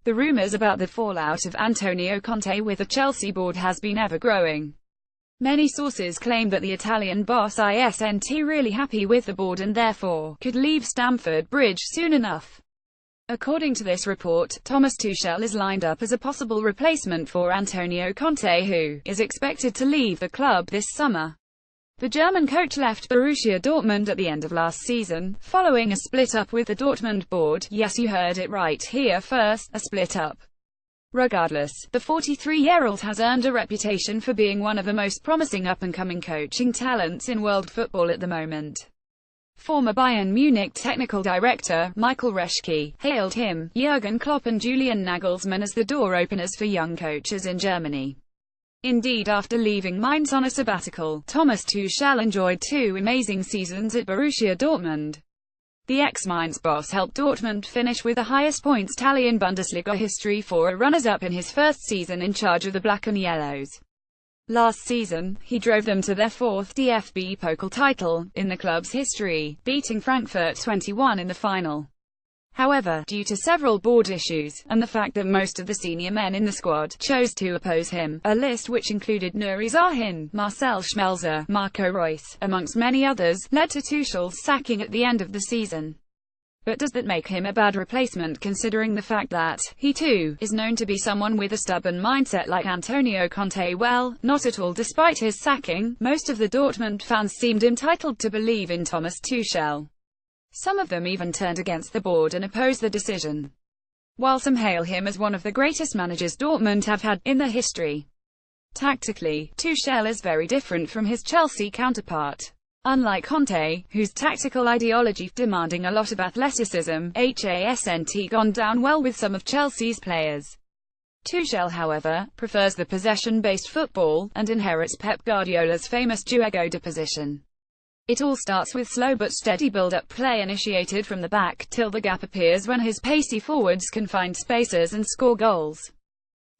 The rumours about the fallout of Antonio Conte with the Chelsea board has been ever-growing. Many sources claim that the Italian boss isn't really happy with the board and therefore could leave Stamford Bridge soon enough. According to this report, Thomas Tuchel is lined up as a possible replacement for Antonio Conte, who is expected to leave the club this summer. The German coach left Borussia Dortmund at the end of last season, following a split-up with the Dortmund board. Yes, you heard it right here first, a split-up. Regardless, the 43-year-old has earned a reputation for being one of the most promising up-and-coming coaching talents in world football at the moment. Former Bayern Munich technical director, Michael Reschke, hailed him, Jurgen Klopp and Julian Nagelsmann as the door openers for young coaches in Germany. Indeed, after leaving Mainz on a sabbatical, Thomas Tuchel enjoyed 2 amazing seasons at Borussia Dortmund. The ex-Mainz boss helped Dortmund finish with the highest points tally in Bundesliga history for a runners-up in his first season in charge of the Black and Yellows. Last season, he drove them to their 4th DFB Pokal title in the club's history, beating Frankfurt 21 in the final. However, due to several board issues, and the fact that most of the senior men in the squad chose to oppose him, a list which included Nuri Sahin, Marcel Schmelzer, Marco Reus, amongst many others, led to Tuchel's sacking at the end of the season. But does that make him a bad replacement, considering the fact that he too is known to be someone with a stubborn mindset like Antonio Conte? Well, not at all. Despite his sacking, most of the Dortmund fans seemed entitled to believe in Thomas Tuchel. Some of them even turned against the board and opposed the decision, while some hail him as one of the greatest managers Dortmund have had in their history. Tactically, Tuchel is very different from his Chelsea counterpart. Unlike Conte, whose tactical ideology demanding a lot of athleticism, hasn't gone down well with some of Chelsea's players. Tuchel, however, prefers the possession-based football, and inherits Pep Guardiola's famous juego de position. It all starts with slow but steady build-up play initiated from the back, till the gap appears when his pacey forwards can find spaces and score goals.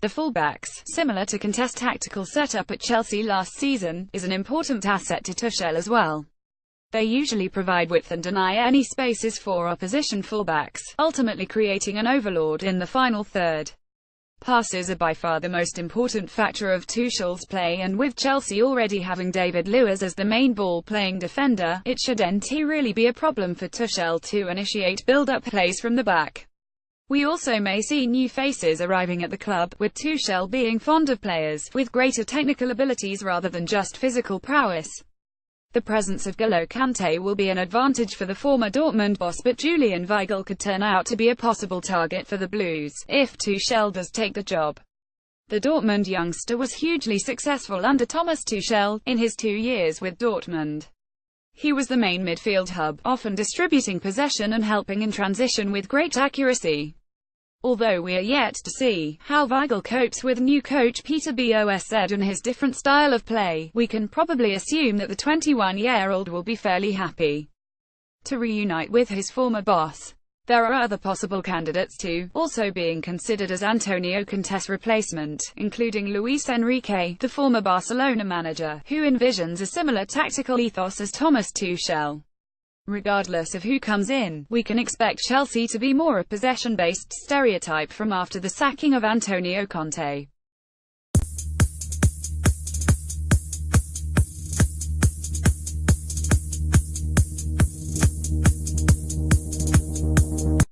The fullbacks, similar to Conte's tactical setup at Chelsea last season, is an important asset to Tuchel as well. They usually provide width and deny any spaces for opposition fullbacks, ultimately creating an overload in the final third. Passes are by far the most important factor of Tuchel's play, and with Chelsea already having David Luiz as the main ball-playing defender, it shouldn't really be a problem for Tuchel to initiate build-up plays from the back. We also may see new faces arriving at the club, with Tuchel being fond of players with greater technical abilities rather than just physical prowess. The presence of N'Golo Kante will be an advantage for the former Dortmund boss, but Julian Weigl could turn out to be a possible target for the Blues, if Tuchel does take the job. The Dortmund youngster was hugely successful under Thomas Tuchel in his 2 years with Dortmund. He was the main midfield hub, often distributing possession and helping in transition with great accuracy. Although we are yet to see how Weigl copes with new coach Peter Bosz and his different style of play, we can probably assume that the 21-year-old will be fairly happy to reunite with his former boss. There are other possible candidates too, also being considered as Antonio Conte's replacement, including Luis Enrique, the former Barcelona manager, who envisions a similar tactical ethos as Thomas Tuchel. Regardless of who comes in, we can expect Chelsea to be more a possession-based stereotype from after the sacking of Antonio Conte.